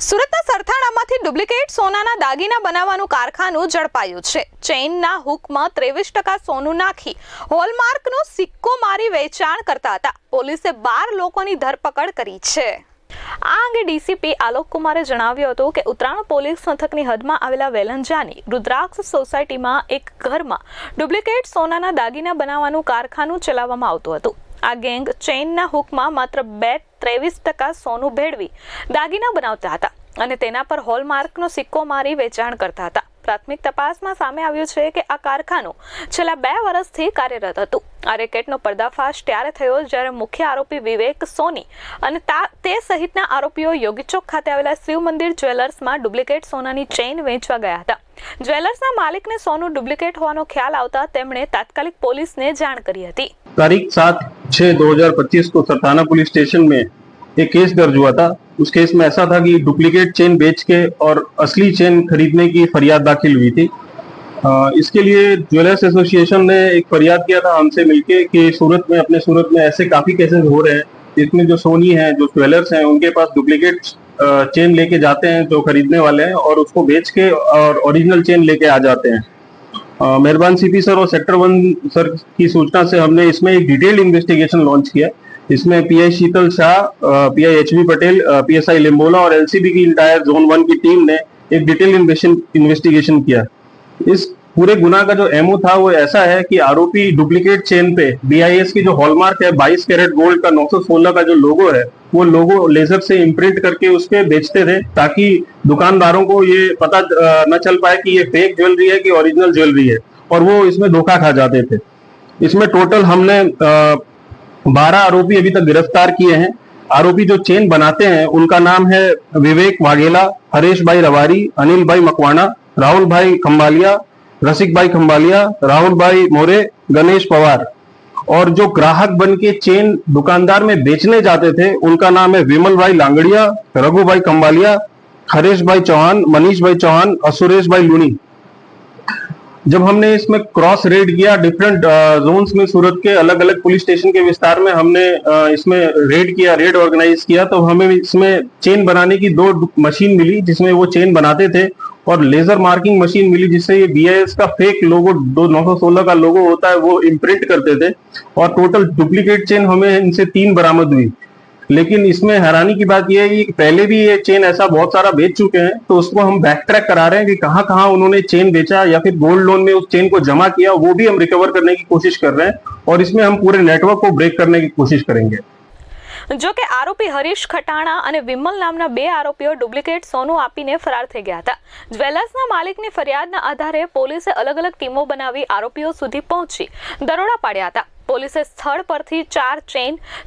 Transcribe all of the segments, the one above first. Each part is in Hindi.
સુરતના સરથાણામાંથી ડુપ્લિકેટ સોનાના દાગીના બનાવવાનું કારખાનું ઝડપાયું છે। ચેઇનના હુકમાં 23% સોનું નાખી હોલમાર્કનો સિક્કો મારી વેચાણ કરતા હતા। પોલીસે 12 લોકોની ધરપકડ કરી છે। આ અંગે ડીસીપી આલોક કુમારે જણાવ્યું હતું કે ઉત્તરાણ પોલીસ મથકની હદમાં આવેલા વેલંજાની રુદ્રાક્ષ સોસાયટીમાં એક ઘરમાં ડુપ્લિકેટ સોનાના દાગીના બનાવવાનું કારખાનું ચલાવવામાં આવતું હતું। આ ગેંગ ચેઇનના હુકમાં માત્ર 23% સોનું ભેળવી દાગીના બનાવતા હતા અને તેના પર હોલમાર્કનો સિક્કો મારી વેચાણ કરતા હતા। પ્રાથમિક તપાસમાં સામે આવ્યું છે કે આ કારખાનું છેલ્લા 2 વર્ષથી કાર્યરત હતું। આ રેકેટનો પર્દાફાશ ત્યારે થયો જ્યારે મુખ્ય આરોપી વિવેક સોની અને તે સહિતના આરોપીઓ યોગીચોક ખાતે આવેલા શિવ મંદિર જ્વેલર્સમાં ડુપ્લિકેટ સોનાની ચેઇન વેચવા ગયા હતા। જ્વેલર્સના માલિકને સોનું ડુપ્લિકેટ હોવાનો ખ્યાલ આવતા તેમણે તાત્કાલિક પોલીસને જાણ કરી હતી। तारीख 7/6/2025 को सरथाना पुलिस स्टेशन में एक केस दर्ज हुआ था। उस केस में ऐसा था कि डुप्लीकेट चेन बेच के और असली चेन खरीदने की फरियाद दाखिल हुई थी। इसके लिए ज्वेलर्स एसोसिएशन ने एक फरियाद किया था हमसे मिलके कि अपने सूरत में ऐसे काफी केसेस हो रहे हैं जिसमें जो सोनी हैं, जो ज्वेलर्स हैं, उनके पास डुप्लीकेट चेन लेके जाते हैं जो खरीदने वाले हैं और उसको बेच के और ओरिजिनल चेन लेके आ जाते हैं। मेहरबान सीपी सर और सेक्टर 1 सर की सूचना से हमने इसमें एक डिटेल्ड इन्वेस्टिगेशन लॉन्च किया। इसमें PI Sheetal Shah, PI HB Patel, PSI Limbola और एलसीबी की इंटायर जोन 1 की टीम ने एक डिटेल्ड इन्वेस्टिगेशन किया। इस पूरे गुना का जो एमओ था वो ऐसा है कि आरोपी डुप्लीकेट चेन पे बीआईएस की जो हॉलमार्क है 22 कैरेट गोल्ड का 916 का जो लोगो है वो लोगो लेजर से इम्प्रिंट करके उस पे बेचते थे ताकि दुकानदारों को ये पता न चल पाए कि ये फेक ज्वेलरी है कि ओरिजिनल ज्वेलरी है और वो इसमें धोखा खा जाते थे। इसमें टोटल हमने 12 आरोपी अभी तक गिरफ्तार किए हैं। आरोपी जो चेन बनाते हैं उनका नाम है विवेक वाघेला, हरेश भाई रवारी, अनिल भाई मकवाना, राहुल भाई खंबालिया, रसिक भाई खंबालिया, राहुल भाई मोरे, गणेश पवार। और जो ग्राहक बन के चेन दुकानदार में बेचने जाते थे उनका नाम है विमल भाई लांगड़िया, रघु भाई खंबालिया, हरेश भाई चौहान, मनीष भाई चौहान और सुरेश भाई लुनी। जब हमने इसमें क्रॉस रेड किया डिफरेंट जोन्स में सूरत के अलग अलग पुलिस स्टेशन के विस्तार में हमने इसमें रेड ऑर्गेनाइज किया तो हमें इसमें चेन बनाने की 2 मशीन मिली जिसमें वो चेन बनाते थे और लेजर मार्किंग मशीन मिली जिससे ये बीआईएस का फेक लोगो 916 का लोगो होता है वो इम्प्रिंट करते थे और टोटल डुप्लीकेट चेन हमें इनसे 3 बरामद हुई। लेकिन इसमें हैरानी की बात यह है कि पहले भी ये चेन ऐसा बहुत सारा बेच चुके हैं तो उसको हम बैक ट्रैक करा रहे हैं कि कहाँ कहाँ उन्होंने चेन बेचा या फिर गोल्ड लोन में उस चेन को जमा किया वो भी हम रिकवर करने की कोशिश कर रहे हैं और इसमें हम पूरे नेटवर्क को ब्रेक करने की कोशिश करेंगे। જો કે આરોપી હરીશ ખટાણા અને વિમલ નામના 2 આરોપીઓ ડુપ્લિકેટ સોનું આપીને ફરાર થઈ ગયા હતા। જ્વેલર્સના માલિકની ફરિયાદના આધારે પોલીસે અલગ અલગ ટીમો બનાવી આરોપીઓ સુધી પહોંચી દરોડા પાડ્યા હતા। પોલીસે સ્થળ પરથી 4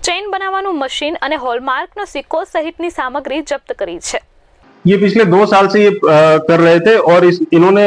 ચેન બનાવવાનું મશીન અને હોલમાર્કનો સિક્કો સહિતની સામગ્રી જપ્ત કરી છે। ये पिछले 2 साल से ये कर रहे थे और इन्होंने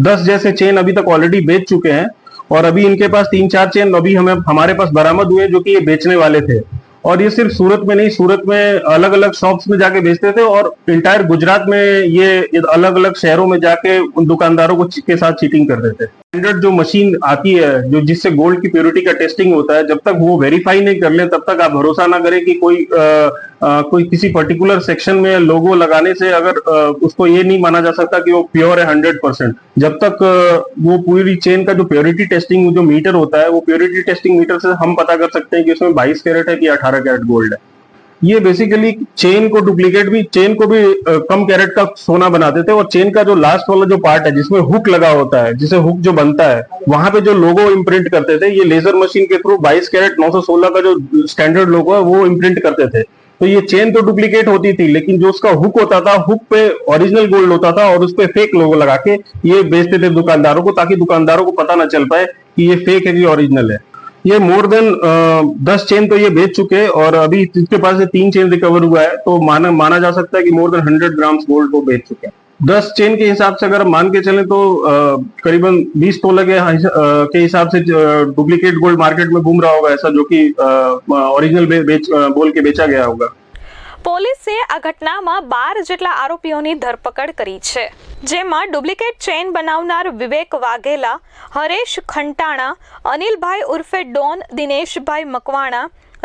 10 जैसे चेन अभी तक ऑलरेडी बेच चुके हैं और अभी इनके पास 3-4 चेन अभी हमारे पास बरामद हुए जो कि ये बेचने वाले थे। और ये सिर्फ सूरत में नहीं, सूरत में अलग अलग शॉप्स में जाके बेचते थे और इंटायर गुजरात में ये अलग अलग शहरों में जाके उन दुकानदारों को के साथ चीटिंग करते थे। स्टैंडर्ड जो मशीन आती है जो जिससे गोल्ड की प्योरिटी का टेस्टिंग होता है जब तक वो वेरीफाई नहीं कर ले तब तक आप भरोसा ना करें कि कोई किसी पर्टिकुलर सेक्शन में लोगो लगाने से अगर उसको ये नहीं माना जा सकता कि वो प्योर है 100%। जब तक वो पूरी चेन का जो प्योरिटी टेस्टिंग जो मीटर होता है वो प्योरिटी टेस्टिंग मीटर से हम पता कर सकते हैं कि उसमें 22 कैरेट है कि 18 कैरेट गोल्ड है। ये बेसिकली चेन को कम कैरेट का सोना बनाते थे और चेन का जो लास्ट वाला जो पार्ट है जिसमें हुक लगा होता है, जिसे हुक जो बनता है वहां पे जो लोगो इम्प्रिंट करते थे ये लेजर मशीन के थ्रू 22 कैरेट 916 का जो स्टैंडर्ड लोगो है वो इम्प्रिंट करते थे। तो ये चेन तो डुप्लीकेट होती थी लेकिन जो उसका हुक होता था हुक पे ओरिजिनल गोल्ड होता था और उस पे फेक लोगो लगा के ये बेचते थे दुकानदारों को ताकि दुकानदारों को पता ना चल पाए कि ये फेक है कि ओरिजिनल है। ये मोर देन 10 चेन तो ये बेच चुके हैं और अभी इसके पास से 3 चेन रिकवर हुआ है तो माना जा सकता है कि मोर देन 100 ग्राम्स गोल्ड को बेच चुके हैं। 10 चेन के हिसाब से अगर हम मान के चलें तो करीबन 20 तोले के हिसाब से डुप्लीकेट गोल्ड मार्केट में घूम रहा होगा ऐसा जो कि ओरिजिनल बोल के बेचा गया होगा। પોલીસે આ ઘટનામાં 12 જેટલા આરોપીઓની ધરપકડ કરી છે જેમાં ડુપ્લિકેટ ચેન બનાવનાર વિવેક વાઘેલા, હરેશ ખંટાણા, અનિલભાઈ ઉર્ફે ડોન, દિનેશભાઈ મકવાણા,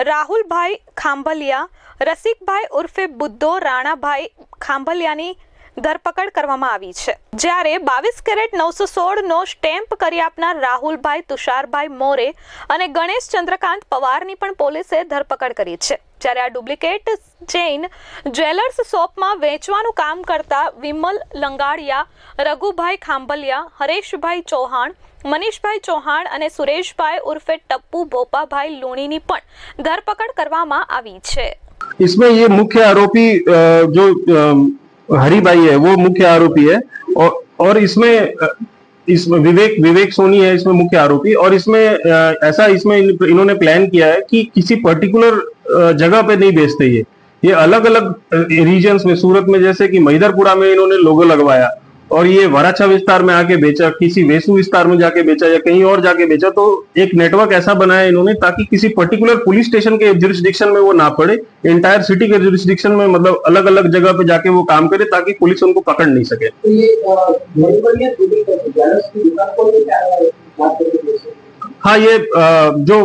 રાહુલભાઈ ખાંભલિયા, રસિકભાઈ ઉર્ફે બુદ્ધો રાણાભાઈ ખાંભલિયાની ધરપકડ કરવામાં આવી છે, જ્યારે 22 કેરેટ 916 નો સ્ટેમ્પ કરી આપનાર રાહુલભાઈ તુષારભાઈ મોરે અને ગણેશ ચંદ્રકાંત પવારની પણ પોલીસે ધરપકડ કરી છે। જ્યારે આ ડુપ્લિકેટ ચેઇન જ્વેલર્સ શોપમાં વેચવાનું કામ કરતા વિમલ લંગાડિયા, રઘુભાઈ ખાંભલિયા, હરેશભાઈ ચૌહાણ, મનીષભાઈ ચૌહાણ અને સુરેશભાઈ ઉર્ફે ટપ્પુ ભોપાભાઈ લુણીની પણ ધરપકડ કરવામાં આવી છે। इसमें ये मुख्य आरोपी जो हरी भाई है वो मुख्य आरोपी है और इसमें विवेक सोनी है इसमें मुख्य आरोपी। और इसमें ऐसा इसमें इन्होंने प्लान किया है कि किसी पर्टिकुलर जगह पे नहीं बेचते ये अलग अलग रीजन्स में, सूरत में जैसे कि महिदरपुरा में इन्होंने लोगो लगवाया और ये वराछा विस्तार में आके बेचा, किसी वेसु विस्तार में जाके बेचा या कहीं और जाके बेचा। तो एक नेटवर्क ऐसा बनाया इन्होंने ताकि किसी पर्टिकुलर पुलिस स्टेशन के जुरिस्डिक्शन में वो ना पड़े, एंटायर सिटी के जुरिस्डिक्शन में मतलब अलग अलग जगह पे जाके वो काम करे ताकि पुलिस उनको पकड़ नहीं सके। तो ये हाँ, ये जो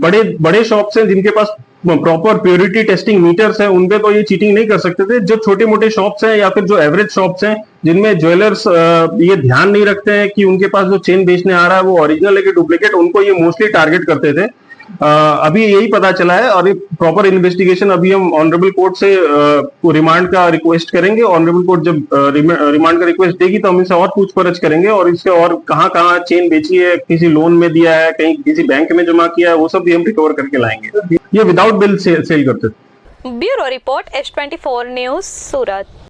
बड़े बड़े शॉप्स हैं जिनके पास प्रॉपर प्योरिटी टेस्टिंग मीटर्स हैं उन पे तो ये चीटिंग नहीं कर सकते थे। जो छोटे मोटे शॉप्स हैं या फिर जो एवरेज शॉप्स हैं जिनमें ज्वेलर्स ये ध्यान नहीं रखते हैं कि उनके पास जो चेन बेचने आ रहा है वो ओरिजिनल है कि डुप्लीकेट, उनको ये मोस्टली टारगेट करते थे। अभी यही पता चला है और प्रॉपर इन्वेस्टिगेशन अभी हम ऑनरेबल कोर्ट से रिमांड का रिक्वेस्ट करेंगे। ऑनरेबल कोर्ट जब रिमांड का रिक्वेस्ट देगी तो हम इनसे और पूछपरछ करेंगे और इससे और कहाँ कहाँ चेन बेची है, किसी लोन में दिया है, कहीं किसी बैंक में जमा किया है, वो सब भी हम रिकवर करके लाएंगे। ये विदाउट बिल सेल करते थे। ब्यूरो रिपोर्ट H24 न्यूज सूरत।